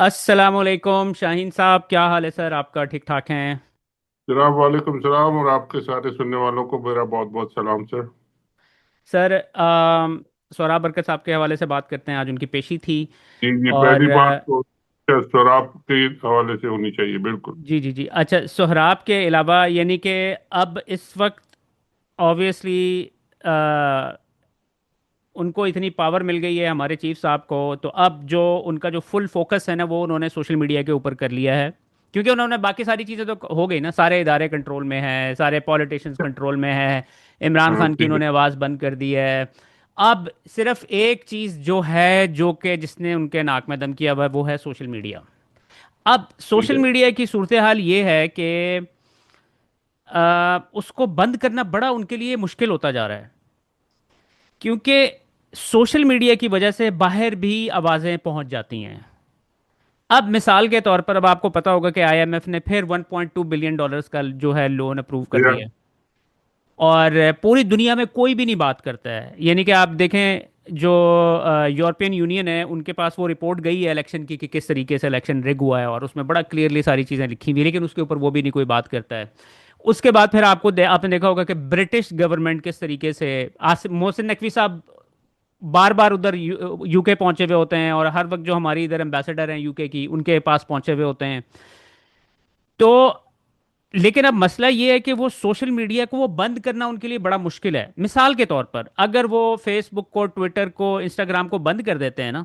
अस्सलामुअलैकुम शाहीन साहब, क्या हाल है सर? आपका ठीक ठाक है? जनाब वालेकुम सलाम और आपके सारे सुनने वालों को मेरा बहुत बहुत सलाम सर। सर सोहराब बरकत साहब के हवाले से बात करते हैं। आज उनकी पेशी थी। जी जी, और पहली बात तो शराब के हवाले से होनी चाहिए बिल्कुल। जी जी जी, अच्छा, सोहराब के अलावा यानी कि अब इस वक्त ऑब्वियसली उनको इतनी पावर मिल गई है हमारे चीफ साहब को, तो अब जो उनका जो फुल फोकस है ना, वो उन्होंने सोशल मीडिया के ऊपर कर लिया है। क्योंकि उन्होंने बाकी सारी चीज़ें तो हो गई ना, सारे इदारे कंट्रोल में है, सारे पॉलिटिशियंस कंट्रोल में है। इमरान हाँ खान की ठीक है। उन्होंने आवाज़ बंद कर दी है। अब सिर्फ एक चीज़ जो है, जो कि जिसने उनके नाक में दम किया हुआ है, वो है सोशल मीडिया। अब ठीक सोशल है। मीडिया की सूरत हाल ये है कि उसको बंद करना बड़ा उनके लिए मुश्किल होता जा रहा है। क्योंकि सोशल मीडिया की वजह से बाहर भी आवाज़ें पहुंच जाती हैं। अब मिसाल के तौर पर, अब आपको पता होगा कि आईएमएफ ने फिर 1.2 बिलियन डॉलर्स का जो है लोन अप्रूव कर या दिया है। और पूरी दुनिया में कोई भी नहीं बात करता है। यानी कि आप देखें, जो यूरोपियन यूनियन है, उनके पास वो रिपोर्ट गई है इलेक्शन की कि किस तरीके से इलेक्शन रिग हुआ है, और उसमें बड़ा क्लियरली सारी चीज़ें लिखी हुई है, लेकिन उसके ऊपर वो भी नहीं कोई बात करता है। उसके बाद फिर आपने देखा होगा कि ब्रिटिश गवर्नमेंट किस तरीके से, मोहसिन नकवी साहब बार बार उधर यूके पहुंचे हुए होते हैं, और हर वक्त जो हमारी इधर एम्बेसडर हैं यूके की, उनके पास पहुंचे हुए होते हैं। तो लेकिन अब मसला ये है कि वो सोशल मीडिया को वो बंद करना उनके लिए बड़ा मुश्किल है। मिसाल के तौर पर, अगर वो फेसबुक को, ट्विटर को, इंस्टाग्राम को बंद कर देते हैं ना,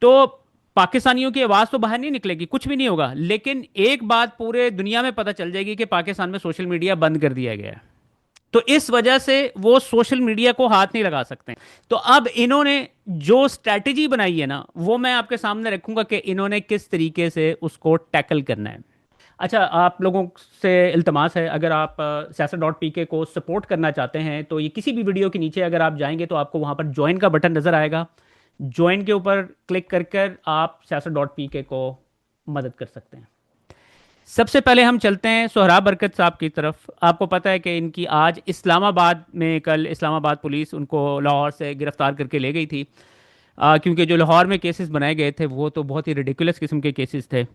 तो पाकिस्तानियों की आवाज तो बाहर नहीं निकलेगी, कुछ भी नहीं होगा, लेकिन एक बात पूरे दुनिया में पता चल जाएगी कि पाकिस्तान में सोशल मीडिया बंद कर दिया गया है। तो इस वजह से वो सोशल मीडिया को हाथ नहीं लगा सकते। तो अब इन्होंने जो स्ट्रैटेजी बनाई है ना, वो मैं आपके सामने रखूंगा कि इन्होंने किस तरीके से उसको टैकल करना है। अच्छा, आप लोगों से इल्तमास है, अगर आप siyaset.pk को सपोर्ट करना चाहते हैं, तो ये किसी भी वीडियो के नीचे अगर आप जाएंगे तो आपको वहां पर ज्वाइन का बटन नजर आएगा। ज्वाइन के ऊपर क्लिक कर कर आप siyaset.pk को मदद कर सकते हैं। सबसे पहले हम चलते हैं सोहराब बरकत साहब की तरफ। आपको पता है कि इनकी आज इस्लामाबाद में, कल इस्लामाबाद पुलिस उनको लाहौर से गिरफ्तार करके ले गई थी। क्योंकि जो लाहौर में केसेस बनाए गए थे वो तो बहुत ही रिडिकुलस किस्म के केसेस थे,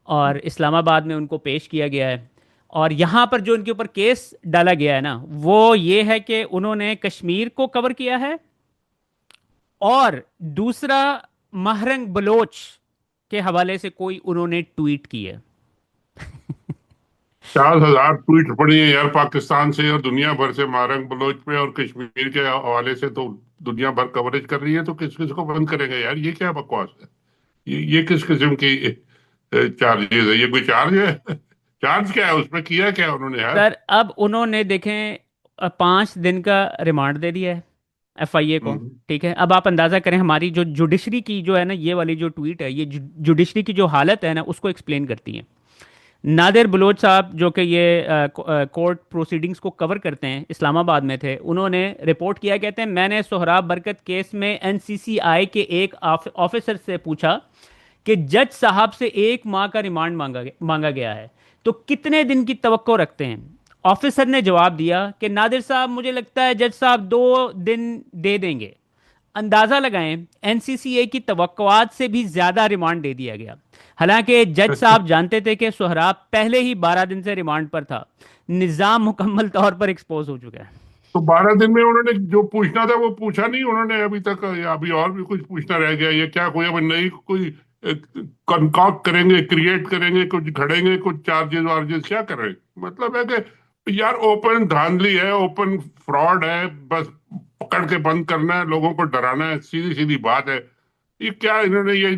और इस्लामाबाद में उनको पेश किया गया है। और यहाँ पर जो इनके ऊपर केस डाला गया है ना, वो ये है कि उन्होंने कश्मीर को कवर किया है, और दूसरा, महरंग बलोच के हवाले से कोई उन्होंने ट्वीट की है। 50,000 ट्वीट पड़ी है यार पाकिस्तान से और दुनिया भर से मारंग बलोच पे और कश्मीर के हवाले से तो दुनिया भर कवरेज कर रही है, तो किस किस को बंद करेगा यार? ये क्या बकवास है? ये किस किस्म की चार्जेस है? ये कोई चार्ज है? चार्ज क्या है उसमें? किया क्या उन्होंने यार? सर, अब उन्होंने देखें 5 दिन का रिमांड दे दिया है एफआईए को। हम्म। ठीक है, अब आप अंदाजा करें, हमारी जो जुडिशरी की जो है ना, ये वाली जो ट्वीट है, ये जुडिशरी की जो हालत है ना, उसको एक्सप्लेन करती है। नादिर बलोच साहब, जो कि ये कोर्ट प्रोसीडिंग्स को कवर करते हैं, इस्लामाबाद में थे, उन्होंने रिपोर्ट किया, कहते हैं, मैंने सोहराब बरकत केस में एनसीसीआई के एक ऑफिसर से पूछा कि जज साहब से 1 माह का रिमांड मांगा गया है, तो कितने दिन की तवक्को रखते हैं? ऑफिसर ने जवाब दिया कि नादिर साहब, मुझे लगता है जज साहब 2 दिन दे देंगे। अंदाजा लगाएं, एनसीसीए की तवक्कुआत से भी ज्यादा रिमांड दे दिया गया। हालांकि जज साहब जानते थे कि सोहराब पहले ही 12 दिन से रिमांड पर था। निजाम मुकम्मल तौर पर एक्सपोज हो चुका है। तो 12 दिन में उन्होंने जो पूछना था वो पूछा नहीं उन्होंने अभी तक, या अभी और भी कुछ पूछना रह गया? ये क्या कोई अब नई कोई कंकॉक्ट करेंगे, क्रिएट करेंगे, कुछ घड़ेंगे, कुछ चार्जेस वार्जेस क्या कर रहे हैं? मतलब है कि यार ओपन धांधली है, ओपन फ्रॉड है, बस पकड़ के बंद करना है, लोगों को डराना है, सीधी सीधी बात है। ये क्या इन्होंने ये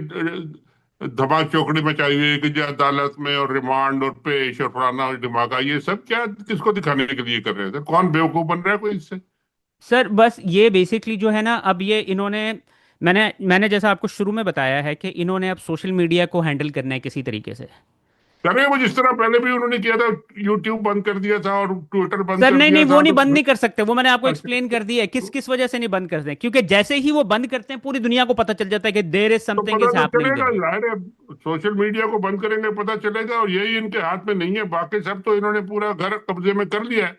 धमाक चौकड़ी मचाई हुई है कि जो अदालत में और रिमांड और पेश और फलाना और धमाका, ये सब क्या किसको दिखाने के लिए कर रहे हैं सर? कौन बेवकूफ बन रहा है कोई इससे? सर, बस ये बेसिकली जो है ना, अब ये इन्होंने, मैंने मैंने जैसा आपको शुरू में बताया है कि इन्होंने अब सोशल मीडिया को हैंडल करना है किसी तरीके से। करे वो जिस तरह पहले भी उन्होंने किया था, यूट्यूब बंद कर दिया था और ट्विटर बंद सर कर नहीं नहीं, दिया वो था नहीं, तो बंद नहीं कर सकते। वो मैंने आपको एक्सप्लेन अच्छा, कर दिया है किस किस वजह से नहीं बंद करते हैं। क्योंकि जैसे ही वो बंद करते हैं, पूरी दुनिया को पता चल जाता है कि देयर इज तो समथिंग पता इज तो हैपनिंग चलेगा, देयर। जाहिर है। सोशल मीडिया को बंद करेंगे पता चलेगा, और यही इनके हाथ में नहीं है। बाकी सब तो इन्होंने पूरा घर कब्जे में कर लिया है।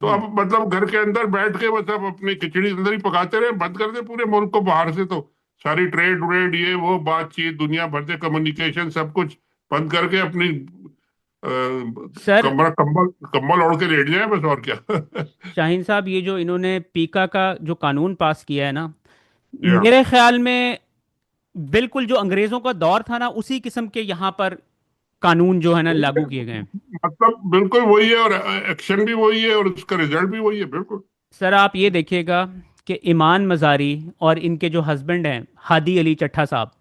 तो हम्म। अब मतलब घर के अंदर बैठ के बस अब अपनी खिचड़ी अंदर ही पकाते रहे, बंद कर दे पूरे मुल्क को बाहर से तो सारी ट्रेड व्रेड ये वो बातचीत, दुनिया भर से कम्युनिकेशन, सब कुछ बंद करके अपनी सर कमर कंबल कंबल ओढ़ के लेट जाए बस, और क्या। शाहीन साहब, ये जो इन्होंने पीका का जो कानून पास किया है ना, या मेरे ख्याल में बिल्कुल जो अंग्रेजों का दौर था ना, उसी किस्म के यहाँ पर कानून जो है ना लागू किए गए हैं। मतलब बिल्कुल वही है, और एक्शन भी वही है, और उसका रिजल्ट भी वही है, बिल्कुल। सर आप ये देखिएगा कि ईमान मज़ारी और इनके जो हस्बैंड हैं हादी अली चट्ठा साहब,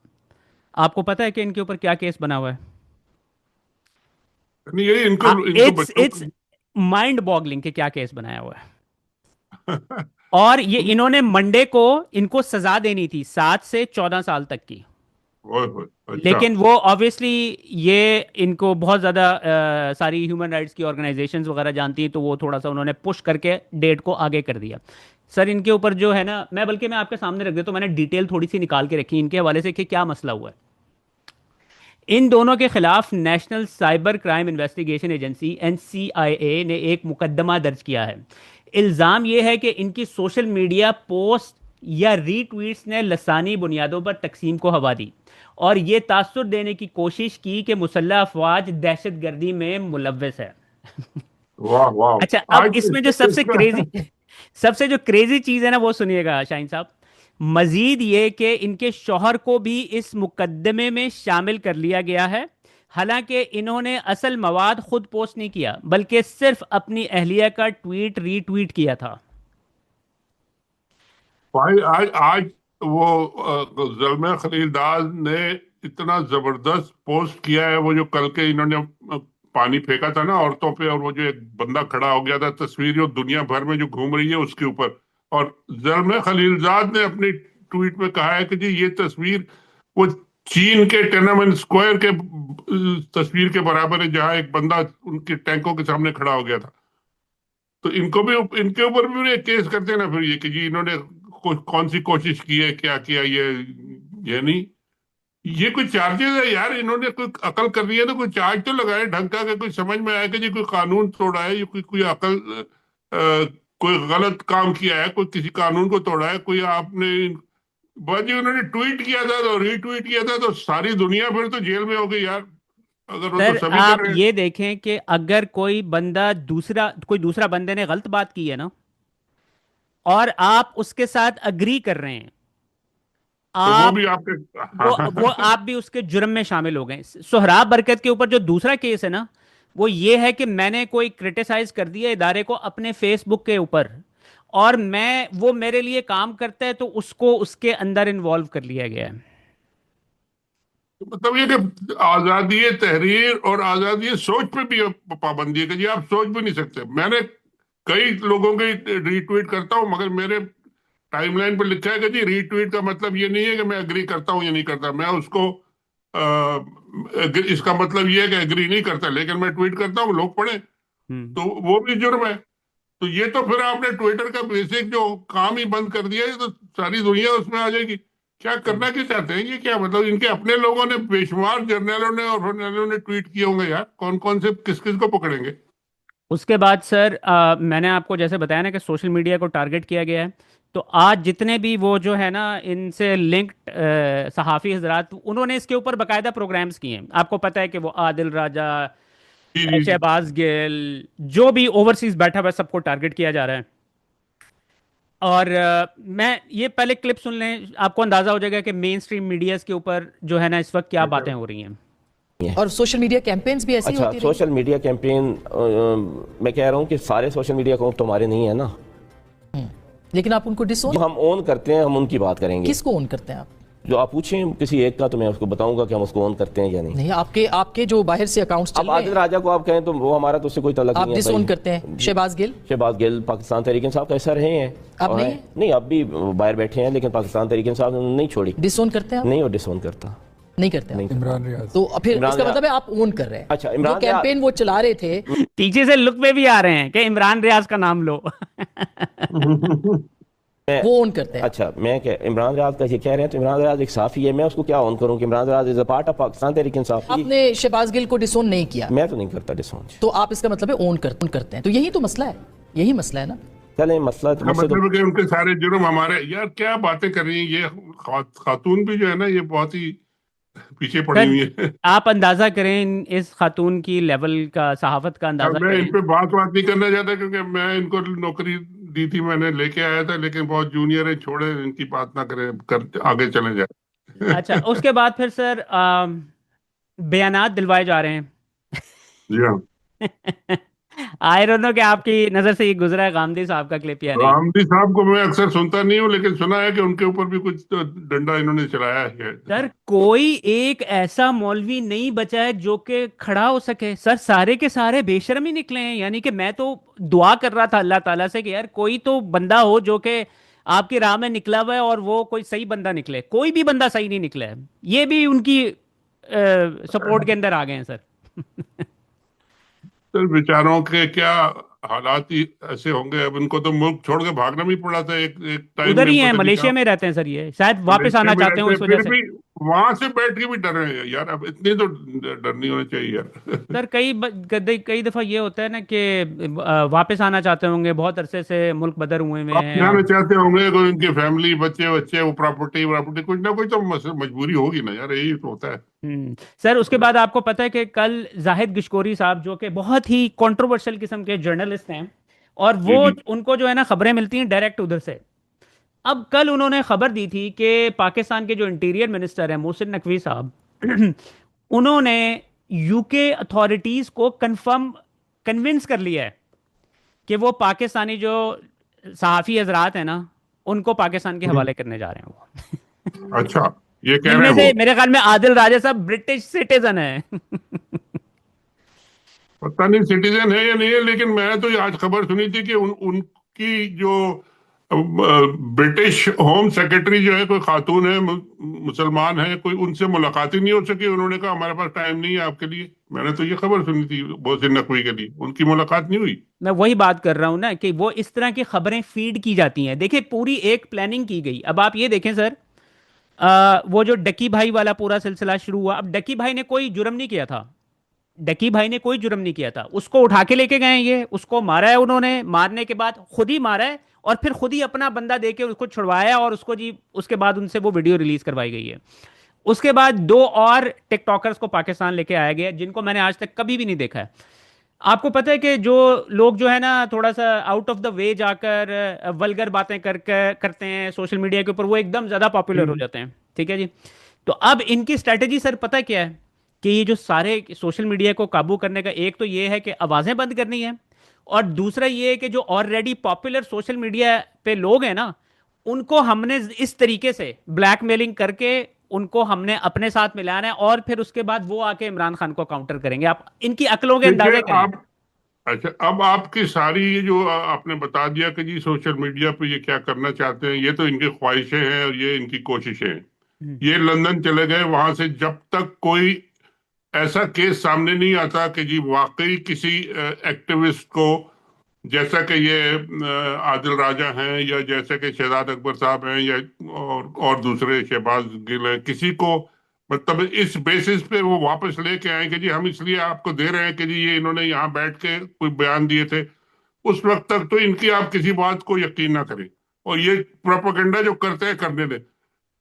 आपको पता है कि इनके ऊपर क्या केस बना हुआ है? नहीं, यही इनको इनको इट्स बच्चों इट्स माइंड बॉगलिंग के क्या केस बनाया हुआ है। और ये को। इन्होंने मंडे को इनको सजा देनी थी 7 से 14 साल तक की। ओए होए, अच्छा। लेकिन वो ऑब्वियसली ये इनको बहुत ज़्यादा सारी ह्यूमन राइट्स की ऑर्गेनाइजेशंस वगैरह जानती हैं, तो वो थोड़ा सा उन्होंने पुश करके डेट को आगे कर दिया। सर इनके ऊपर जो है ना, मैं आपके सामने रख देता हूँ, मैंने डिटेल थोड़ी सी निकाल के रखी इनके हवाले से कि क्या मसला हुआ है। इन दोनों के खिलाफ national cyber crime investigation agency NCIA ने एक मुकदमा दर्ज किया है। इल्ज़ाम यह है कि इनकी सोशल मीडिया पोस्ट या रीट्वीट्स ने लसानी बुनियादों पर तकसीम को हवा दी और ये तासुर देने की कोशिश की कि मुसल्लह अफवाज दहशत गर्दी में मुलव्वस है। वाह वाह। अच्छा, अब आज इसमें जो सबसे क्रेजी इसका सबसे जो क्रेजी चीज है ना, वो सुनिएगा शाहीन साहब। मजीद ये कि इनके शौहर को भी इस मुकदमे में शामिल कर लिया गया है। हालांकि इन्होंने असल मवाद खुद पोस्ट नहीं किया, बल्कि सिर्फ अपनी अहलिया का ट्वीट रीट्वीट किया था। भाई, आज आज वो ज़ल्मे खलीलदार ने इतना जबरदस्त पोस्ट किया है, वो जो कल के इन्होंने पानी फेंका था ना औरतों पे, और वो जो एक बंदा खड़ा हो गया था, तस्वीर जो दुनिया भर में जो घूम रही है उसके ऊपर। और ज़ल्मे खलीलजाद ने अपनी ट्वीट में कहा है कि जी ये तस्वीर वो चीन के टिएनअनमेन स्क्वायर के तस्वीर के बराबर है, जहां एक बंदा उनके टैंकों के सामने खड़ा हो गया था। तो इनको भी, इनके ऊपर भी एक केस करते हैं ना फिर, ये कि जी इन्होंने कौन सी कोशिश की है, क्या किया ये नहीं। ये कोई चार्जेस है यार, इन्होंने कोई अकल कर रही है तो कोई चार्ज तो लगाए ढंग का, कि कोई समझ में आया कि जी कोई कानून तोड़ा है, ये कोई कोई अकल कोई गलत काम किया है, कोई किसी कानून को तोड़ा है कोई आपने। बस जी उन्होंने ट्वीट किया था तो रीट्वीट किया था तो सारी दुनिया फिर तो जेल में हो गई यार, अगर वो तो सर सभी कर आप रहे हैं। ये देखें कि अगर कोई दूसरा बंदे ने गलत बात की है ना, और आप उसके साथ अग्री कर रहे हैं, तो वो आप भी आपके। वो आप भी उसके जुर्म में शामिल हो गए। सोहराब बरकत के ऊपर जो दूसरा केस है ना, वो ये है कि मैंने कोई क्रिटिसाइज कर दिया इदारे को अपने फेसबुक के ऊपर, और वो मेरे लिए काम करता है, तो उसको उसके अंदर इन्वॉल्व कर लिया गया है। मतलब ये कि आजादी तहरीर और आजादी सोच पे भी पाबंदी है कि जी आप सोच भी नहीं सकते। मैंने कई लोगों के रीट्वीट करता हूं, मगर मेरे टाइमलाइन पर लिखा है कि जी रीट्वीट का मतलब ये नहीं है कि मैं एग्री करता हूं या नहीं करता, मैं उसको इसका मतलब ये है कि एग्री नहीं करता, लेकिन मैं ट्वीट करता हूं, लोग पढ़े, हम्म। तो वो भी जुर्म है। तो ये तो फिर आपने ट्विटर का बेसिक जो काम ही बंद कर दिया है, तो सारी दुनिया उसमें आ जाएगी। क्या हम्म। करना क्या चाहते हैं, ये क्या मतलब, इनके अपने लोगों ने बेशुमार जर्नलों ने और फर्नलों ने ट्वीट किए होंगे यार, कौन कौन से किस किस को पकड़ेंगे। उसके बाद सर मैंने आपको जैसे बताया ना कि सोशल मीडिया को टारगेट किया गया है। तो आज जितने भी वो जो है ना इनसे लिंक्ड सहाफ़ी हजरात, उन्होंने इसके ऊपर बाकायदा प्रोग्राम्स किए हैं। आपको पता है कि वो आदिल राजा, जी जी जी। शहबाज गिल, जो भी ओवरसीज बैठा हुआ है, सबको टारगेट किया जा रहा है। और मैं ये पहले क्लिप सुन लें, आपको अंदाजा हो जाएगा कि मेन स्ट्रीम मीडियाज के ऊपर जो है ना इस वक्त क्या बातें हो रही हैं। और सोशल मीडिया कैंपेन्स भी ऐसी अच्छा, होती रही। सोशल मीडिया कैंपेन, मैं कह रहा हूँ कि सारे सोशल मीडिया अकाउंट तो हमारे नहीं है ना। लेकिन आप उनको डिसोन, जो हम ओन करते हैं हम उनकी बात करेंगे। किसको ओन करते हैं आप? जो आप पूछें किसी एक का, तो मैं उसको बताऊंगा कि हम उसको ओन करते हैं या नहीं। नहीं, आपके आपके जो बाहर से अकाउंट्स चल अब रहे आदिल हैं, राजा को आप कहें तो वो हमारा तो उससे कोई तल्लुक आप नहीं है डिसोन भाई। करते हैं। शहबाज गिल शहबाज गिल पाकिस्तान तहरीक इंसाफ का हिस्सा रहे हैं। अब और नहीं हैं। है? नहीं, अब भी बाहर बैठे हैं, लेकिन पाकिस्तान तहरीक इंसाफ ने उन्हें नहीं छोड़ी। डिसोन करते हैं आप? नहीं, वो डिसोन करता नहीं करते हैं नहीं आप? करता। इमरान रियाज। तो फिर इमरान इसका रियाज। मतलब है आप ओन कर रहे हैं। अच्छा, जो इमरान रियाज। कैंपेन वो चला रहे थे, पीछे से लुक में भी आ रहे हैं कि इमरान रियाज का नाम लो। वो ओन करते हैं। अच्छा, मैं क्या इमरान रियाज का ये कह रहे हैं, तो इमरान रियाज एक साफी है, मैं उसको क्या ऑन करूं कि Imran Riaz is a part of Pakistan Tehreek Insaf. आपने शहबाज गिल को डिसोन नहीं किया, मैं तो नहीं करता डिसोन। तो आप इसका मतलब है ओन करते हैं। तो यही तो मसला है, यही मसला है ना। चलें, मसला इसका मसले तो मतलब है कि उनके सारे जुर्म हमारे, यार क्या बातें कर रही हैं ये। खातून भी जो है ना ये बहुत ही पीछे पड़ी सर हुई है। आप अंदाजा करें इस खातून की लेवल का, सहाफत का अब अंदाजा मैं इन करें। पे बात नहीं करना चाहता क्योंकि मैं इनको नौकरी दी थी, मैंने लेके आया था, लेकिन बहुत जूनियर है, छोड़े इनकी बात ना करें, कर आगे चले अच्छा, जाए। उसके बाद फिर सर बयानात दिलवाए जा रहे हैं। जी हाँ। आई डोंट नो कि आपकी नजर से ये गुजरा है गांधी साहब का क्लिप या नहीं। रामजी साहब को मैं अक्सर सुनता नहीं हूँ, लेकिन सुना है कि उनके ऊपर भी कुछ तो डंडा इन्होंने चलाया है। सर कोई एक ऐसा मौलवी नहीं बचा है जो कि खड़ा हो सके सर, सारे के सारे बेशर्म ही निकले हैं। यानी कि मैं तो दुआ कर रहा था अल्लाह ताला से कि यार कोई तो बंदा हो जो कि आपकी राह में निकला हुआ है और वो कोई सही बंदा निकले। कोई भी बंदा सही नहीं निकला है। ये भी उनकी सपोर्ट के अंदर आ गए हैं सर। सर बेचारों के क्या हालात ही ऐसे होंगे, अब इनको तो मुल्क छोड़ के भागना भी पड़ा था एक एक टाइम उधर ही में, हैं, पता नहीं कहाँ। मलेशिया में रहते हैं सर, ये शायद वापस मलेशिया आना में चाहते हो रहते इस हैं वजह फिर से। भी वहां से बैठ के भी डर रहे हैं यार, अब इतनी तो डर नहीं होना चाहिए यार। सर कई दफा ये होता है ना कि वापस आना चाहते होंगे, बहुत अरसे से मुल्क बदर हुए हुए आप हैं जाना और चाहते होंगे, कोई उनकी फैमिली, बच्चे बच्चे, वो प्रॉपर्टी प्रॉपर्टी, कुछ ना कुछ तो मजबूरी होगी ना यार, यही तो होता है। सर उसके बाद आपको पता है कि कल जाहिद गिशकोरी साहब जो कि बहुत ही कंट्रोवर्शियल किस्म के जर्नलिस्ट हैं, और जी वो जी। उनको जो है ना खबरें मिलती हैं डायरेक्ट उधर से। अब कल उन्होंने खबर दी थी कि पाकिस्तान के जो इंटीरियर मिनिस्टर हैं मोहसिन नकवी साहब, उन्होंने यूके अथॉरिटीज को कंफर्म कन्विंस कर लिया है कि वो पाकिस्तानी जो सहाफ़ी हजरात हैं ना, उनको पाकिस्तान के हवाले करने जा रहे हैं वो। अच्छा, ये कह रहे जिनमें हैं वो। से मेरे ख्याल में आदिल राजा साहब ब्रिटिश सिटीजन है। पता नहीं सिटीजन है या नहीं है, लेकिन मैं तो आज खबर सुनी थी कि उनकी जो ब्रिटिश होम सेक्रेटरी जो है, कोई खातून है, मुसलमान है, कोई उनसे मुलाकात ही नहीं हो सकी। उन्होंने कहा हमारे पास टाइम नहीं है आपके लिए। मैंने तो ये खबर सुनी थी, मोहसिन नकवी के लिए उनकी मुलाकात नहीं हुई। मैं वही बात कर रहा हूं ना कि वो इस तरह की खबरें फीड की जाती हैं। देखिए पूरी एक प्लानिंग की गई। अब आप ये देखें सर, वो जो डकी भाई वाला पूरा सिलसिला शुरू हुआ। अब डकी भाई ने कोई जुर्म नहीं किया था। डकी भाई ने कोई जुर्म नहीं किया था, उसको उठा के लेके गए, ये उसको मारा है उन्होंने, मारने के बाद खुद ही मारा है और फिर खुद ही अपना बंदा दे के उसको छुड़वाया, और उसको जी उसके बाद उनसे वो वीडियो रिलीज करवाई गई है। उसके बाद दो और टिकटॉकर्स को पाकिस्तान लेके आया गया जिनको मैंने आज तक कभी भी नहीं देखा है। आपको पता है कि जो लोग जो है ना थोड़ा सा आउट ऑफ द वे जाकर वल्गर बातें करते हैं सोशल मीडिया के ऊपर, वो एकदम ज्यादा पॉपुलर हो हम्म। जाते हैं। ठीक है जी। तो अब इनकी स्ट्रेटेजी सर पता है क्या है? कि ये जो सारे सोशल मीडिया को काबू करने का, एक तो ये है कि आवाजें बंद करनी है, और दूसरा ये है कि जो ऑलरेडी पॉपुलर सोशल मीडिया पे लोग हैं ना, उनको हमने इस तरीके से ब्लैकमेलिंग करके उनको हमने अपने साथ मिलाना है, और फिर उसके बाद वो आके इमरान खान को काउंटर करेंगे। आप इनकी अकलों के देखिए अंदाजे करें। आप, अच्छा अब आपकी सारी ये जो आपने बता दिया कि जी सोशल मीडिया पे ये क्या करना चाहते हैं, ये तो इनकी ख्वाहिशें हैं और ये इनकी कोशिशें हैं। हम्म। ये लंदन चले गए, वहां से जब तक कोई ऐसा केस सामने नहीं आता कि जी वाकई किसी एक्टिविस्ट को, जैसा कि ये आदिल राजा हैं, या जैसे कि शहजाद अकबर साहब हैं, या और दूसरे शहबाज गिल हैं, किसी को मतलब इस बेसिस पे वो वापस लेके आए कि जी हम इसलिए आपको दे रहे हैं कि जी ये इन्होंने यहाँ बैठ के कोई बयान दिए थे, उस वक्त तक तो इनकी आप किसी बात को यकीन ना करें। और ये प्रोपेगेंडा जो करते हैं करने दें।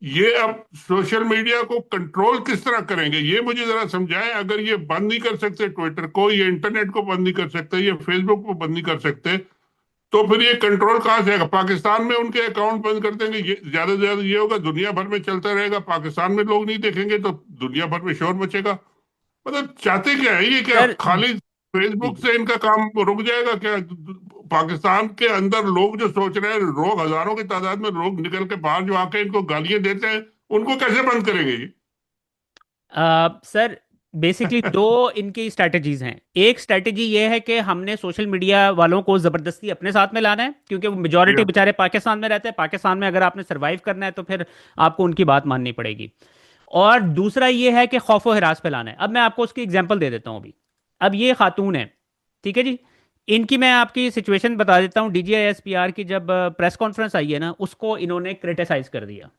ये अब सोशल मीडिया को कंट्रोल किस तरह करेंगे, ये मुझे जरा समझाएं। अगर ये बंद नहीं कर सकते ट्विटर को, ये इंटरनेट को बंद नहीं कर सकते, ये फेसबुक को बंद नहीं कर सकते, तो फिर ये कंट्रोल कहां से आएगा? पाकिस्तान में उनके अकाउंट बंद कर देंगे, ये ज्यादा से ज्यादा ये होगा, दुनिया भर में चलता रहेगा। पाकिस्तान में लोग नहीं देखेंगे तो दुनिया भर में शोर मचेगा। मतलब चाहते क्या है ये? क्या सर खाली जी फेसबुक जी। से इनका काम रुक जाएगा क्या? पाकिस्तान के अंदर लोग जो सोच रहे हैं, लोग हजारों की तादाद में लोग निकल के बाहर जो आके इनको गालियां देते हैं, उनको कैसे बंद करेंगे ये? सर बेसिकली दो इनकी स्ट्रैटेजीज हैं। एक स्ट्रैटेजी ये है कि हमने सोशल मीडिया वालों को ज़बरदस्ती अपने साथ में लाना है, क्योंकि वो मेजॉरिटी या बेचारे पाकिस्तान में रहते हैं। पाकिस्तान में अगर आपने सरवाइव करना है तो फिर आपको उनकी बात माननी पड़ेगी। और दूसरा ये है कि खौफ व हिरास पे लाना है। अब मैं आपको उसकी एग्जांपल दे देता हूँ अभी। अब ये खातून है, ठीक है जी। इनकी मैं आपकी सिचुएशन बता देता हूँ। DGISPR की जब प्रेस कॉन्फ्रेंस आई है ना, उसको इन्होंने क्रिटिसाइज कर दिया।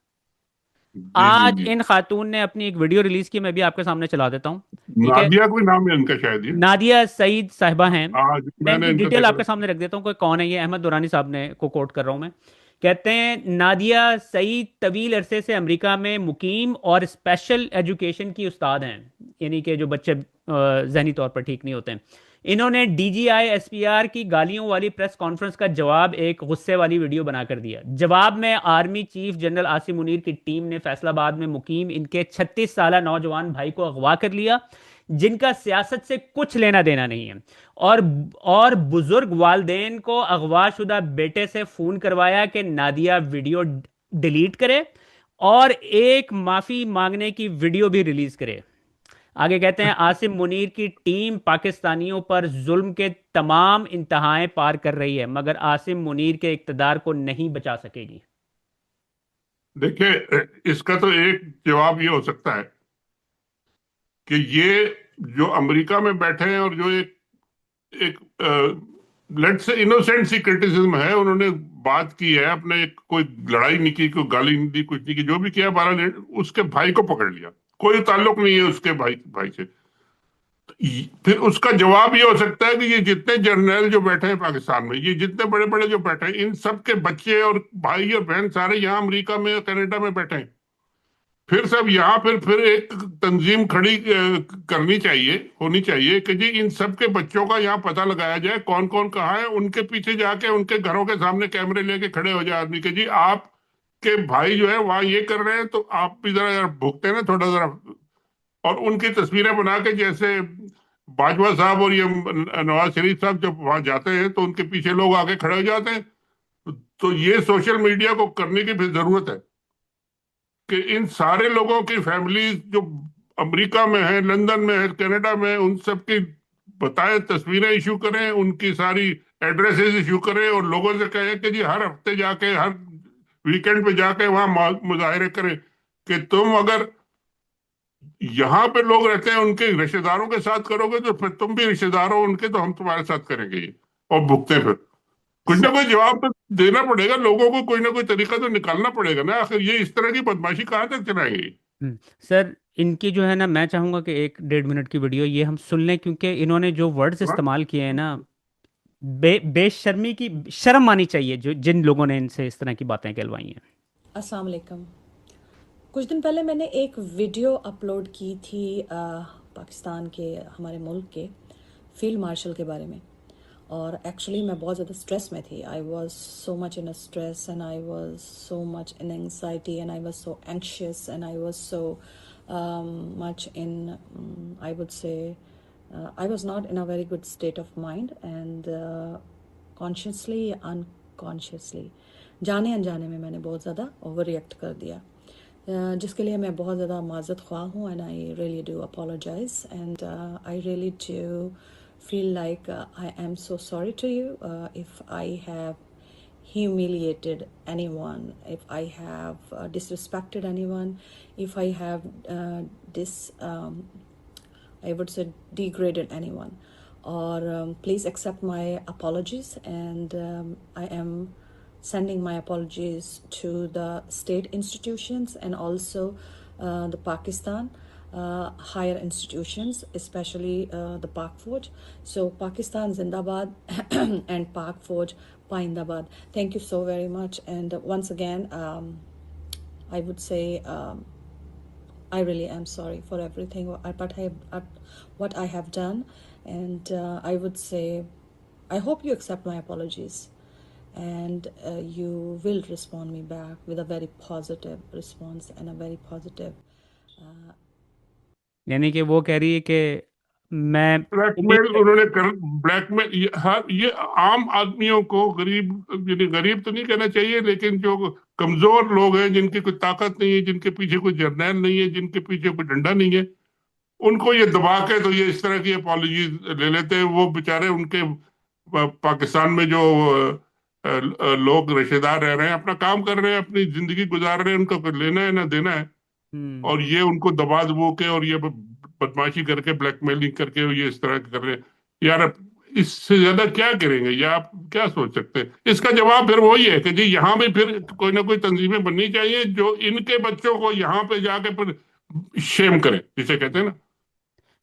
जी जी आज जी इन खातून ने अपनी एक वीडियो रिलीज की, मैं भी आपके सामने चला देता हूँ। ठीक है। नादिया कोई नाम है इनका शायद ये। नादिया सईद साहिबा हैं। आज मैं मैंने इनकी इनका डिटेल देखा। आपके सामने रख देता हूँ कि कौन है ये। अहमद दुरानी साहब ने को कोट कर रहा हूँ मैं। कहते हैं नादिया सईद तवील अरसे से अमेरिका में मुकीम और स्पेशल एजुकेशन की उस्ताद हैं, यानी कि जो बच्चे जहनी तौर पर ठीक नहीं होते हैं। इन्होंने डीजीआई एसपीआर की गालियों वाली प्रेस कॉन्फ्रेंस का जवाब एक गुस्से वाली वीडियो बनाकर दिया। जवाब में army chief general Asim Munir की टीम ने फैसलाबाद में मुकीम इनके 36 साल नौजवान भाई को अगवा कर लिया, जिनका सियासत से कुछ लेना देना नहीं है। और और बुजुर्ग वालदेन को अगवाशुदा बेटे से फोन करवाया कि नादिया वीडियो डिलीट करे और एक माफी मांगने की वीडियो भी रिलीज करे। आगे कहते हैं आसिम मुनीर की टीम पाकिस्तानियों पर जुल्म के तमाम इंतहाएं पार कर रही है, मगर आसिम मुनीर के इक्तदार को नहीं बचा सकेगी। देखिए, इसका तो एक जवाब ये हो सकता है कि ये जो अमेरिका में बैठे हैं और जो एक एक लेट से इनोसेंट सी क्रिटिसिज्म है, उन्होंने बात की है, अपने कोई लड़ाई नहीं की, कोई गाली नहीं दी, कुछ नहीं की, जो भी किया 12 उसके भाई को पकड़ लिया, कोई ताल्लुक नहीं है उसके भाई भाई से। फिर उसका जवाब ये हो सकता है कि ये जितने जर्नल जो बैठे हैं पाकिस्तान में, ये जितने बड़े बड़े जो बैठे हैं, इन सब के बच्चे और भाई और बहन सारे यहाँ अमेरिका में और कनाडा में बैठे हैं। फिर सब यहाँ फिर एक तंजीम खड़ी करनी चाहिए, होनी चाहिए कि जी इन सब के बच्चों का यहाँ पता लगाया जाए, कौन कौन कहाँ है, उनके पीछे जाके उनके घरों के सामने कैमरे लेके खड़े हो जाए आदमी के, जी आपके भाई जो है वहां ये कर रहे हैं तो आप भी जरा जरा भुगते हैं ना थोड़ा जरा। और उनकी तस्वीरें बना के, जैसे बाजवा साहब और ये नवाज शरीफ साहब जब वहां जाते हैं तो उनके पीछे लोग आके खड़े हो जाते हैं। तो ये सोशल मीडिया को करने की फिर जरूरत है कि इन सारे लोगों की फैमिली जो अमेरिका में है, लंदन में है, कनाडा में है, उन सब की बताए तस्वीरें इशू करें, उनकी सारी एड्रेसेस इशू करें और लोगों से कहें कि जी हर हफ्ते जाके, हर वीकेंड पे जाके वहां मुजाहरे करें कि तुम अगर यहाँ पे लोग रहते हैं उनके रिश्तेदारों के साथ करोगे तो फिर तुम भी रिश्तेदार हो उनके, तो हम तुम्हारे साथ करेंगे ये, और भुगते हैं फिर। कुछ ना कोई जवाब तो देना पड़ेगा लोगों को, कोई ना कोई तरीका तो निकालना पड़ेगा ना, आखिर ये इस तरह की बदमाशी कहाँ तक चलाएंगे। सर इनकी जो है ना, मैं चाहूंगा कि 1-1.5 मिनट की वीडियो ये हम सुन लें, क्योंकि इन्होंने जो वर्ड्स हाँ? इस्तेमाल किए हैं ना, बेशर्मी की शर्म आनी चाहिए जो जिन लोगों ने इनसे इस तरह की बातें कहलवाई हैं। अस्सलाम वालेकुम। कुछ दिन पहले मैंने एक वीडियो अपलोड की थी पाकिस्तान के, हमारे मुल्क के फील्ड मार्शल के बारे में, और एक्चुअली मैं बहुत ज़्यादा स्ट्रेस में थी। I was so much in a stress and I was so much in anxiety and I was so anxious and I was so much in, I would say I was not in a very good state of mind and consciously या unconsciously, जाने अनजाने में मैंने बहुत ज़्यादा over react कर दिया, जिसके लिए मैं बहुत ज़्यादा माज़रत ख्वाह हूँ and I really do apologise and I really do feel like I am so sorry to you if I have humiliated anyone, if I have disrespected anyone, if I have I would say degraded anyone, or please accept my apologies and I am sending my apologies to the state institutions and also the Pakistan higher institutions, especially the Pak Fauj. So Pakistan Zindabad and Pak Fauj Paindabad. Thank you so very much, and once again I would say I really am sorry for everything what I have done, and I would say I hope you accept my apologies and you will respond me back with a very positive response and a very positive यानी कि वो कह रही है कि मैं blackmail उन्होंने कर, ब्लैकमेल ये आम आदमियों को, गरीब, यानी गरीब तो नहीं कहना चाहिए, लेकिन जो कमजोर लोग हैं, जिनकी कोई ताकत नहीं है, जिनके पीछे कोई जर्नैल नहीं है, जिनके पीछे कोई डंडा नहीं है, उनको ये दबा के तो ये इस तरह की अपॉलॉजी ले लेते हैं। वो बेचारे उनके पाकिस्तान में जो लोग रिश्तेदार रह रहे हैं, अपना काम कर रहे हैं, अपनी जिंदगी गुजार रहे हैं, उनका कुछ लेना है ना देना है, और ये उनको दबा दबो के और ये बदमाशी करके, ब्लैकमेलिंग करके ये इस तरह कर रहे हैं। यार इससे ज्यादा क्या करेंगे, या आप क्या सोच सकते हैं? इसका जवाब फिर वही है कि जी यहाँ भी फिर कोई ना कोई तंजीमें बननी चाहिए जो इनके बच्चों को यहाँ पे जाके फिर शेम करें, जिसे कहते हैं ना।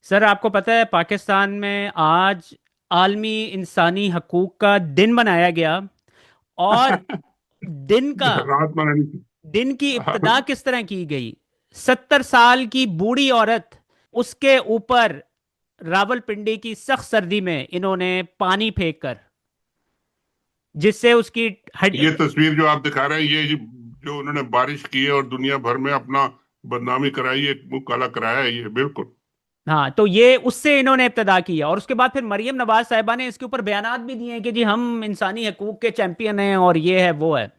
सर आपको पता है पाकिस्तान में आज आलमी इंसानी हकूक का दिन मनाया गया, और दिन का रात मनानी थी। दिन की इब्तिदा किस तरह की गई? 70 साल की बूढ़ी औरत, उसके ऊपर रावलपिंडी की सख्त सर्दी में इन्होंने पानी फेंक कर, जिससे उसकी हड। ये तस्वीर जो आप दिखा रहे हैं, ये जो उन्होंने बारिश की है और दुनिया भर में अपना बदनामी कराई है, मुंह काला कराया है, ये बिल्कुल। हाँ, तो ये उससे इन्होंने इब्तदा किया, और उसके बाद फिर मरियम नवाज साहिबा ने इसके ऊपर बयानात भी दिए हैं कि जी हम इंसानी हकूक के चैंपियन हैं और ये है वो है।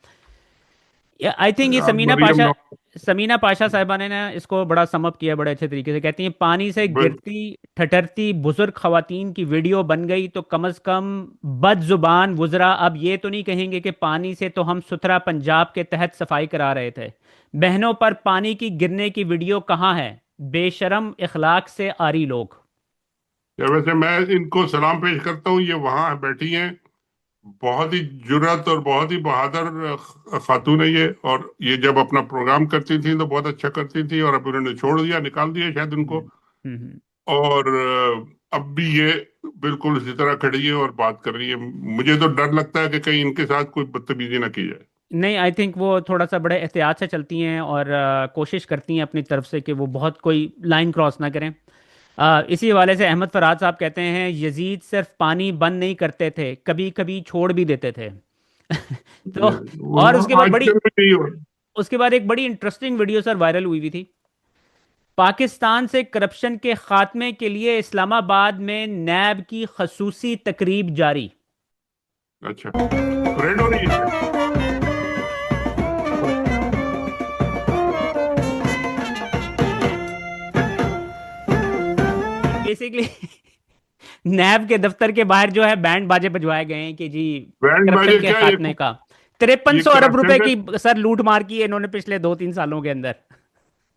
आई थिंक ये अब मरियम नवाज समीना पाशा साहिबा ने ना इसको बड़ा समअप किया बड़े अच्छे तरीके से। कहती हैं पानी से बिल- गिरती ठठरती बुजुर्ग खवातीन की वीडियो बन गई तो कम से कम बदजुबान वुजरा अब ये तो नहीं कहेंगे कि पानी से तो हम सुथरा पंजाब के तहत सफाई करा रहे थे। बहनों पर पानी की गिरने की वीडियो कहाँ है? बेशरम इखलाक से आरी लोग। वैसे मैं इनको सलाम पेश करता हूँ, ये वहां बैठी हैं, बहुत ही जुर्रत और बहुत ही बहादुर खातून है ये। और ये जब अपना प्रोग्राम करती थी तो बहुत अच्छा करती थी, और अब उन्होंने छोड़ दिया, निकाल दिया शायद उनको। हम्म, हम्म। और अब भी ये बिल्कुल इसी तरह खड़ी है और बात कर रही है। मुझे तो डर लगता है कि कहीं इनके साथ कोई बदतमीजी ना की जाए। नहीं, आई थिंक वो थोड़ा सा बड़े एहतियात से चलती हैं, और कोशिश करती हैं अपनी तरफ से कि वो बहुत कोई लाइन क्रॉस ना करें। इसी हवाले से अहमद फराज साहब कहते हैं यजीद सिर्फ पानी बंद नहीं करते थे, कभी कभी छोड़ भी देते थे। तो और वो आजकल में यही हो रहा है। उसके बाद एक बड़ी इंटरेस्टिंग वीडियो सर वायरल हुई हुई थी। पाकिस्तान से करप्शन के खात्मे के लिए इस्लामाबाद में नैब की खसूसी तकरीब जारी। अच्छा, रेड हो रही है। बेसिकली नैब के दफ्तर के बाहर जो है बैंड बाजे बजवाए गए हैं कि जी बैंड करप्शन बाजे के क्या, खात्मे का। 5300 ये अरब रुपए करप्शन का की सर लूट मार की है इन्होंने पिछले 2-3 सालों के अंदर।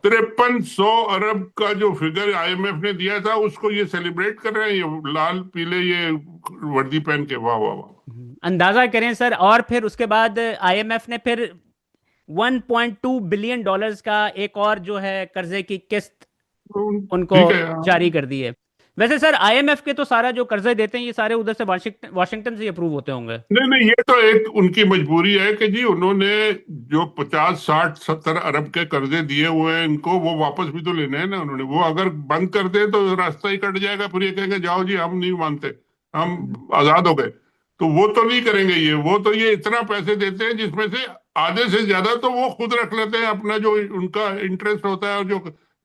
5300 अरब का जो फिगर आईएमएफ ने दिया था, उसको ये सेलिब्रेट कर रहे हैं, ये लाल पीले ये वर्दी पहन के। वाह वाह वाह। अंदाजा करें सर, और फिर उसके बाद आईएमएफ ने फिर 1.2 बिलियन डॉलर्स का एक और जो है कर्जे की किस्त उनको ठीक है, हाँ। जारी कर दी है। वैसे सर आईएमएफ के तो सारा जो कर्जे देते हैं ये सारे उधर से वाशिंगटन वाशिंगटन से अप्रूव होते होंगे। नहीं नहीं, ये तो एक उनकी मजबूरी है कि जी उन्होंने जो 50 60 70 अरब के कर्जे दिए हुए हैं, इनको वो वापस भी तो लेने हैं ना उन्होंने। वो अगर बंद कर दे तो रास्ता ही कट जाएगा, फिर ये कहेंगे जाओ जी हम नहीं मानते, हम आजाद हो गए। तो वो तो नहीं करेंगे ये। वो तो ये इतना पैसे देते हैं जिसमें से आधे से ज्यादा तो वो खुद रख लेते हैं, अपना जो उनका इंटरेस्ट होता है और जो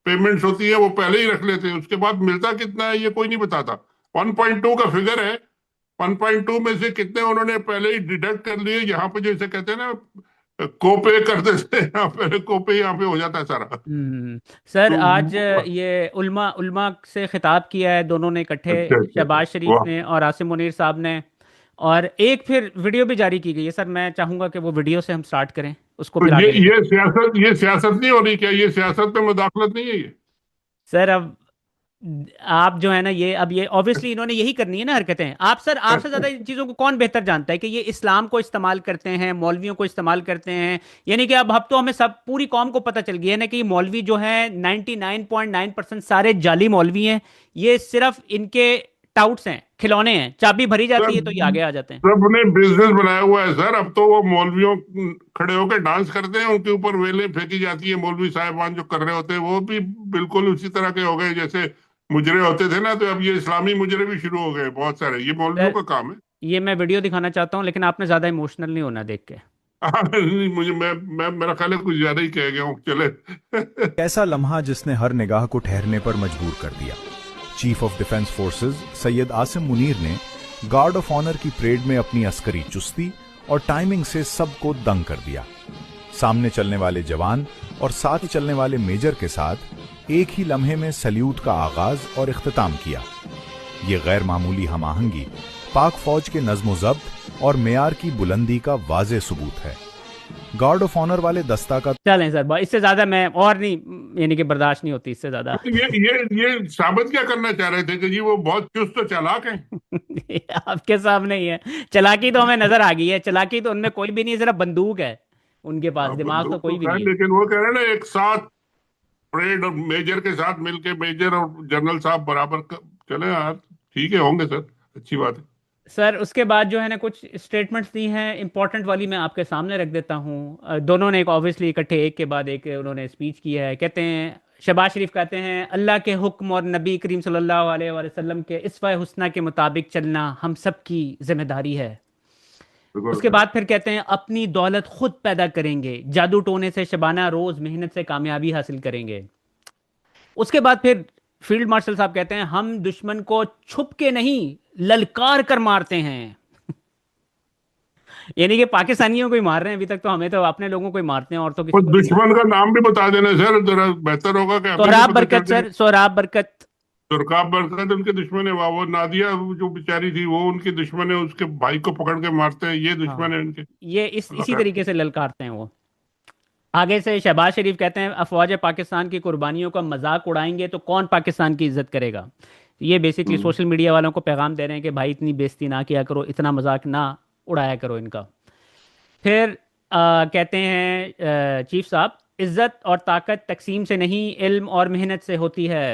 पेमेंट्स होती है वो पहले ही रख लेते हैं। उसके बाद मिलता कितना है ये कोई नहीं बताता। 1.2 का फिगर है, 1.2 में से कितने उन्होंने पहले ही डिडक्ट कर लिए। यहाँ पे जैसे कहते हैं ना, कोपे कर देते हैं, यहाँ पहले कोपे यहाँ पे हो जाता है सारा। सर तो आज ये उल्मा उल्मा से खिताब किया है दोनों ने इकट्ठे, अच्छा अच्छा अच्छा, शहबाज शरीफ वाह। ने और आसिम मुनीर साहब ने। और एक फिर वीडियो भी जारी की गई है सर, मैं चाहूंगा कि वो वीडियो से हम स्टार्ट करें, उसको तो फिर आगे लेकर। ये सियासत नहीं हो रही क्या? ये सियासत में मुदाखलत नहीं है ये? सर अब आप जो है ना ये अब ये ऑब्वियसली इन्होंने यही करनी है ना हरकतें। आप सर आपसे ज्यादा इन चीजों को कौन बेहतर जानता है कि ये इस्लाम को इस्तेमाल करते हैं, मौलवियों को इस्तेमाल करते हैं। यानी कि अब तो हमें सब पूरी कौम को पता चल गया है ना कि ये मौलवी जो है 99.9% सारे जाली मौलवी हैं। ये सिर्फ इनके टाउट्स हैं, खिलौने हैं, चाबी भरी जाती है सब तो ये आगे आ जाते हैं। सबने बिजनेस बनाया हुआ है सर। अब तो वो मौलवियों खड़े होकर डांस करते हैं, उनके ऊपर वेलें फेंकी जाती है। मौलवी साहिबान जो कर रहे होते हैं वो भी बिल्कुल उसी तरह के हो गए जैसे मुजरे होते थे ना। तो अब ये इस्लामी मुजरे भी शुरू हो गए बहुत सारे। ये मौलवियों सर का काम है। ये मैं वीडियो दिखाना चाहता हूँ लेकिन आपने ज्यादा इमोशनल नहीं होना देख के। नहीं, मुझे मैं मेरा ख्याल है कुछ ज्यादा ही कह गया हूँ, चले। ऐसा लम्हा जिसने हर निगाह को ठहरने पर मजबूर कर दिया। Chief of defence forces Syed Asim Munir ने गार्ड ऑफ ऑनर की परेड में अपनी अस्करी चुस्ती और टाइमिंग से सबको दंग कर दिया। सामने चलने वाले जवान और साथ चलने वाले मेजर के साथ एक ही लम्हे में सल्यूट का आगाज और इख्तिताम किया। ये गैर मामूली हमआहंगी पाक फौज के नज्म ज़ब्त और मेयार की बुलंदी का वाज़े सबूत है। गार्ड ऑफ ऑनर वाले दस्ता का चलें सर, इससे ज्यादा मैं और नहीं, यानी कि बर्दाश्त नहीं होती इससे ज्यादा। ये साबित क्या करना चाह रहे थे कि जी वो बहुत चुस्त और चालाक है? आपके सामने ही है। चालाकी तो हमें नजर आ गई है, चालाकी तो उनमें कोई भी नहीं है, सिर्फ बंदूक है उनके पास, अब दिमाग तो बंदूक तो कोई भी खैर, नहीं है। लेकिन वो कह रहे हैं ना, एक साथ परेड और मेजर के साथ मिलके मेजर और जनरल साहब बराबर चले यार, ठीक है, होंगे सर, अच्छी बात है। सर उसके बाद जो है ना कुछ स्टेटमेंट्स दी हैं इंपॉर्टेंट वाली, मैं आपके सामने रख देता हूँ। दोनों ने एक ऑब्वियसली इकट्ठे एक के बाद एक उन्होंने स्पीच की है। कहते हैं, शहबाज शरीफ कहते हैं, अल्लाह के हुक्म और नबी करीम सल्लल्लाहु अलैहि वसल्लम के इस्वा हुस्ना के मुताबिक चलना हम सब की जिम्मेदारी है। बिल्कुल उसके सर। बाद फिर कहते हैं, अपनी दौलत खुद पैदा करेंगे, जादू टोने से शबाना रोज मेहनत से कामयाबी हासिल करेंगे। उसके बाद फिर फील्ड मार्शल साहब कहते हैं, हम दुश्मन को छुप के नहीं ललकार कर मारते हैं। यानी कि पाकिस्तानियों को ही मार रहे हैं अभी तक, तो हमें तो अपने लोगों को ही मारते हैं और तो वो किसी को नहीं मारते। दुश्मन का नाम भी बता देना सर, जरा बेहतर होगा कि हमें भी सोहराब पता चल बरकत जाए। सर, सोहराब बरकत। तुर्काब बरकत उनके दुश्मन है, वो नादिया जो बेचारी थी वो उनकी दुश्मन है, उसके भाई को पकड़ के मारते हैं, ये दुश्मन हाँ, है उनके। ये अल्लाह इसी खैर। तरीके से ललकारते हैं वो। आगे से शहबाज शरीफ कहते हैं, अफवाज पाकिस्तान की कुर्बानियों का मजाक उड़ाएंगे तो कौन पाकिस्तान की इज्जत करेगा। ये बेसिकली हम्म। सोशल मीडिया वालों को पैगाम दे रहे हैं कि भाई इतनी बेइज्जती ना किया करो, इतना मजाक ना उड़ाया करो इनका। फिर कहते हैं चीफ साहब, इज्जत और ताकत तकसीम से नहीं इल्म और मेहनत से होती है।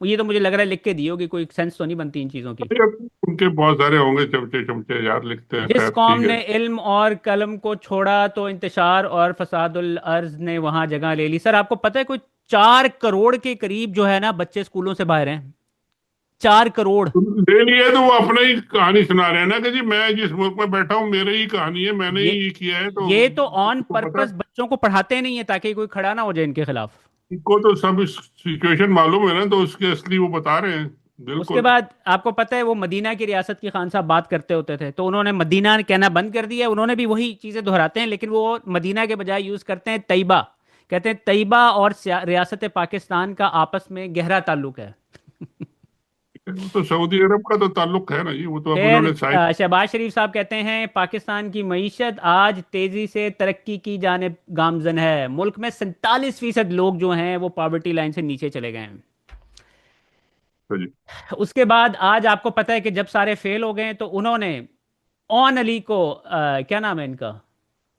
ये तो मुझे लग रहा है लिख के दी होगी, कोई सेंस तो नहीं बनती इन चीज़ों की। ये उनके बहुत सारे होंगे चमचे चमचे यार, लिखते हैं, जिस खैर कौम ठीक है। ने इल्म और कलम को छोड़ा तो इंतशार और फसादुल अर्ज ने वहां जगह ले ली। सर आपको पता है कोई 4 करोड़ के करीब जो है ना बच्चे स्कूलों से बाहर हैं। 4 करोड़। तुम ले लिए तो वो अपने ही कहानी सुना रहे हैं ना कि जी मैं जिस मुल्क में बैठा हूँ मेरे ही कहानी है, मैंने ये ही ये किया है, तो ये तो ऑन तुमको पता पर्पस है। बच्चों को पढ़ाते नहीं है ताकि कोई खड़ा ना हो जाए इनके खिलाफ। इनको तो सब सिचुएशन मालूम है ना, तो उसके असली वो बता रहे हैं। उसके बिल्कुल। बाद आपको पता है वो मदीना की रियासत की खान साहब बात करते होते थे, तो उन्होंने मदीना कहना बंद कर दिया। उन्होंने भी वही चीज़ें दोहराते हैं, लेकिन वो मदीना के बजाय यूज़ करते हैं तैयबा। कहते हैं तैयबा और रियासत पाकिस्तान का आपस में गहरा ताल्लुक है। वो तो सऊदी अरब का तो ताल्लुक है ना जी, वो तो अब फिर उन्होंने साइन। शहबाज शरीफ साहब कहते हैं, पाकिस्तान की मईशत आज तेजी से तरक्की की जानिब गामजन है। मुल्क में 47% लोग जो हैं वो पॉवर्टी लाइन से नीचे चले गए हैं। जी। उसके बाद आज आपको पता है कि जब सारे फेल हो गए तो उन्होंने ओन अली को क्या नाम है इनका,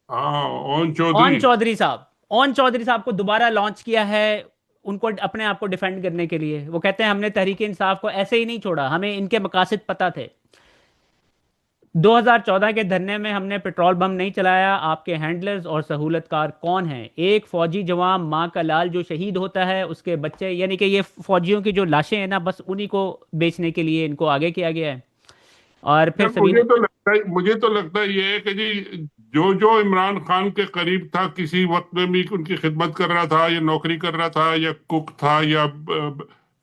हाँ, ओन ओन चौधरी। चौधरी साहब, ओन चौधरी साहब को दोबारा लॉन्च किया है उनको अपने आप को डिफेंड करने के लिए। वो कहते हैं, हमने तहरीक इंसाफ को ऐसे ही नहीं छोड़ा, हमें इनके मकासद पता थे। 2014 के धरने में हमने पेट्रोल बम नहीं चलाया। आपके हैंडलर्स और सहूलतकार कौन हैं? एक फौजी जवान माँ का लाल जो शहीद होता है उसके बच्चे, यानी कि ये फौजियों की जो लाशें हैं ना, बस उन्हीं को बेचने के लिए इनको आगे किया गया है। और फिर यार सबीना, मुझे तो लगता है ये है कि जी जो जो इमरान खान के करीब था किसी वक्त में भी उनकी खिदमत कर रहा था या नौकरी कर रहा था या कुक था या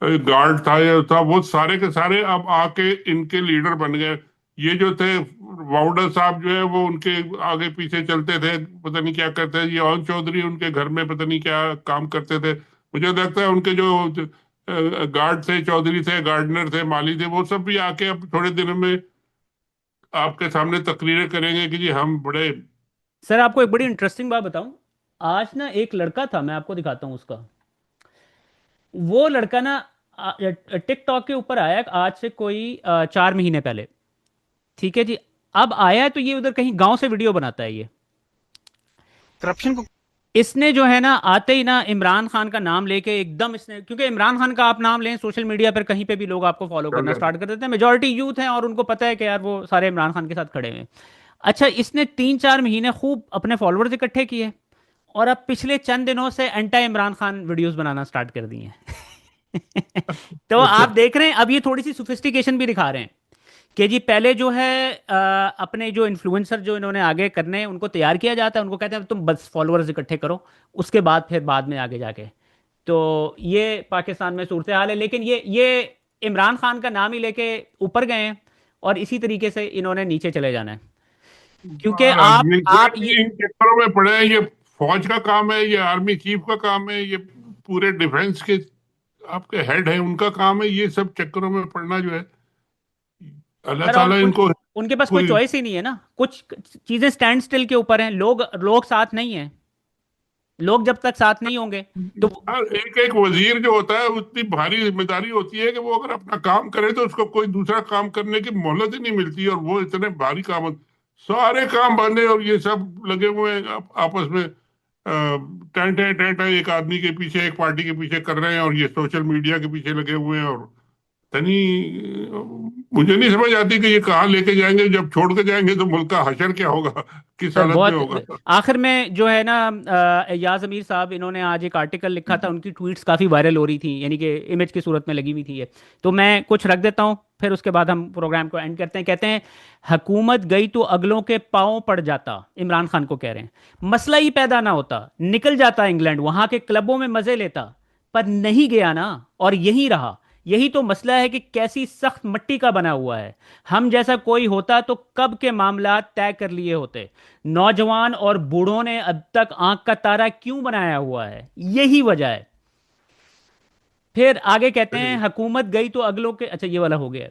गार्ड था या था, वो सारे के सारे अब आके इनके लीडर बन गए। ये जो थे वाउडर साहब जो है वो उनके आगे पीछे चलते थे, पता नहीं क्या करते थे। ये ओन चौधरी उनके घर में पता नहीं क्या काम करते थे। मुझे लगता है उनके जो गार्ड थे, चौधरी थे, गार्डनर थे, माली थे, वो सब भी आके अब थोड़े दिनों में आपके सामने तकरीरें करेंगे कि जी हम बड़े। सर आपको एक बड़ी इंटरेस्टिंग बात बताऊं। आज ना एक लड़का था, मैं आपको दिखाता हूं उसका। वो लड़का ना टिकटॉक के ऊपर आया आज से कोई 4 महीने पहले। ठीक है जी। अब आया है तो ये उधर कहीं गांव से वीडियो बनाता है ये करप्शन को। इसने जो है ना आते ही ना इमरान खान का नाम लेके एकदम, इसने, क्योंकि इमरान खान का आप नाम लें सोशल मीडिया पर कहीं पे भी लोग आपको फॉलो करना स्टार्ट कर देते हैं। मेजॉरिटी यूथ हैं और उनको पता है कि यार वो सारे इमरान खान के साथ खड़े हैं। अच्छा, इसने 3-4 महीने खूब अपने फॉलोअर्स इकट्ठे किए और अब पिछले चंद दिनों से एंटी इमरान खान वीडियोस बनाना स्टार्ट कर दिए हैं। तो आप देख रहे हैं अब ये थोड़ी सी सोफिस्टिकेशन भी दिखा रहे हैं कि जी पहले जो है अपने जो इन्फ्लुएंसर जो इन्होंने आगे करने हैं उनको तैयार किया जाता है, उनको कहते हैं तुम बस फॉलोअर्स इकट्ठे करो, उसके बाद फिर बाद में आगे जाके। तो ये पाकिस्तान में सूरत हाल है। लेकिन ये इमरान खान का नाम ही लेके ऊपर गए हैं और इसी तरीके से इन्होंने नीचे चले जाना है, क्योंकि आप ये इन चक्करों में पड़े हैं। ये फौज का काम है, ये आर्मी चीफ का काम है, ये पूरे डिफेंस के आपके हेड है उनका काम है। ये सब चक्करों में पड़ना जो है, अल्लाह सर और ताला इनको उनके पास कोई कोई। चॉइस ही नहीं है ना। कुछ चीजें स्टैंड स्टिल के ऊपर हैं, लोग लोग साथ नहीं हैं। लोग जब तक साथ नहीं होंगे तो यार एक एक वजीर जो होता है उतनी भारी जिम्मेदारी होती है कि वो अगर अपना काम करे तो उसको कोई दूसरा काम करने की मोहलत ही नहीं मिलती, और वो इतने भारी काम, सारे काम बंद है और ये सब लगे हुए हैं आपस में टेंट एक आदमी के पीछे, एक पार्टी के पीछे कर रहे हैं, और ये सोशल मीडिया के पीछे लगे हुए हैं। और तनी मुझे नहीं समझ आती कि ये कहाँ लेके जाएंगे। जब छोड़ के जाएंगे तो मुल्क का हशर क्या होगा, किस सर हालत में बहुत होगा। आखिर में जो है ना, याज अमीर साहब इन्होंने आज एक आर्टिकल लिखा था, उनकी ट्वीट्स काफ़ी वायरल हो रही थी, यानी कि इमेज की सूरत में लगी हुई थी ये। तो मैं कुछ रख देता हूँ, फिर उसके बाद हम प्रोग्राम को एंड करते हैं। कहते हैं, हुकूमत गई तो अगलों के पाँव पड़ जाता, इमरान खान को कह रहे हैं। मसला ही पैदा ना होता, निकल जाता इंग्लैंड, वहां के क्लबों में मजे लेता, पर नहीं गया ना, और यहीं रहा। यही तो मसला है कि कैसी सख्त मिट्टी का बना हुआ है। हम जैसा कोई होता तो कब के मामला तय कर लिए होते। नौजवान और बूढ़ों ने अब तक आंख का तारा क्यों बनाया हुआ है, यही वजह है। फिर आगे कहते हैं, हुकूमत गई तो अगलों के, अच्छा ये वाला हो गया।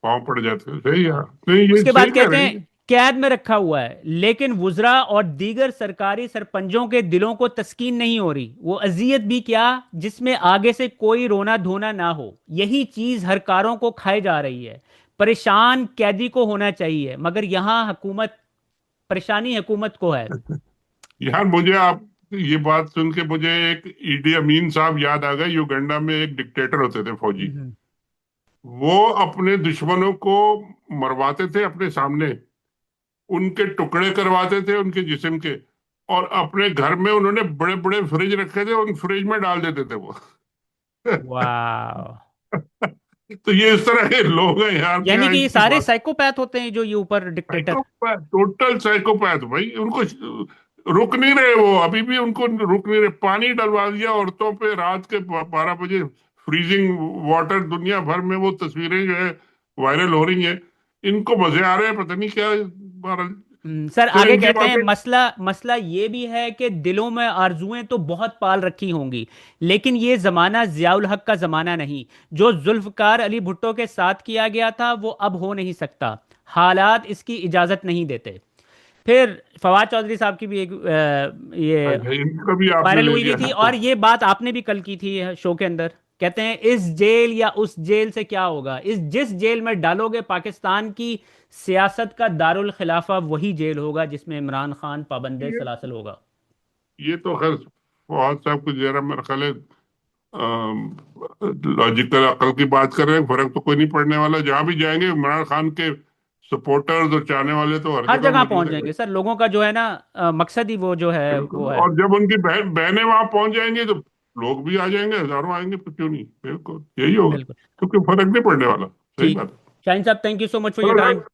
पाँव पड़ जाते हैं, सही यार, नहीं ये उसके सही बाद कह कहते रहे हैं, हैं। कैद में रखा हुआ है, लेकिन वुजरा और दीगर सरकारी सरपंचों के दिलों को तस्कीन नहीं हो रही। वो अजियत भी क्या, जिसमें आगे से कोई रोना धोना ना हो। यही चीज हर कारों को खाई जा रही है। परेशान कैदी को होना चाहिए, मगर यहां हुकूमत, परेशानी हुकूमत को है। यार मुझे आप ये बात सुन के मुझे एक ईडी अमीन साहब याद आ गए। युगांडा में एक डिक्टेटर होते थे, फौजी। हम्म। वो अपने दुश्मनों को मरवाते थे अपने सामने, उनके टुकड़े करवाते थे उनके जिस्म के, और अपने घर में उन्होंने बड़े बड़े फ्रिज रखे थे, उन फ्रिज में डाल देते थे वो। वाह। तो ये इस तरह के लोग हैं यार, यानी क्या कि ये इनकी सारे बात। साइकोपैथ होते हैं जो ये ऊपर डिक्टेटर। साइकोपैथ, टोटल साइकोपैथ भाई। उनको रुक नहीं रहे वो, अभी भी उनको रुक नहीं रहे। पानी डलवा दिया औरतों पे रात के 12 बजे, फ्रीजिंग वाटर। दुनिया भर में वो तस्वीरें जो है वायरल हो रही हैं। इनको मजे आ रहे हैं, पता नहीं क्या। बहरहाल, सर चलो आगे इनकी कहते हैं, बातें। मसला मसला ये भी है कि दिलों में आरजुएं तो बहुत पाल रखी होंगी, लेकिन ये जमाना जियाउल हक का जमाना नहीं। जो जुल्फकार अली भुट्टो के साथ किया गया था वो अब हो नहीं सकता, हालात इसकी इजाजत नहीं देते। फिर फवाद चौधरी साहब की भी एक ये इनका भी आपने वायरल ले हुई भी लिया थी, तो। और ये बात आपने भी कल की थी शो के अंदर। कहते हैं, इस जेल या उस जेल से क्या होगा, इस जिस जेल में डालोगे पाकिस्तान की सियासत का दारुल खिलाफा, वही जेल होगा जिसमें इमरान खान पाबंदे ये सलासल होगा। ये तो खैर फवाद साहब को जरा मेरा ख्याल है लॉजिकल अकल की बात कर रहे हैं। फर्क तो कोई नहीं पड़ने वाला। जहां भी जाएंगे इमरान खान के सपोर्टर्स और चाहने वाले तो हर हर जगह जगह मौजूद पहुंच है भाई। जाएंगे सर, लोगों का जो है ना मकसद ही वो जो है वो बिल्कुल। है। और जब उनकी बहनें वहां पहुंच जाएंगी तो लोग भी आ जाएंगे, हजारों आएंगे, तो क्यों नहीं, बिल्कुल यही होगा। बिल्कुल। क्योंकि फर्क नहीं पड़ने वाला। सही ठीक। बात है। शाहीन साहब, thank you so much for your चलो टाइम। यार।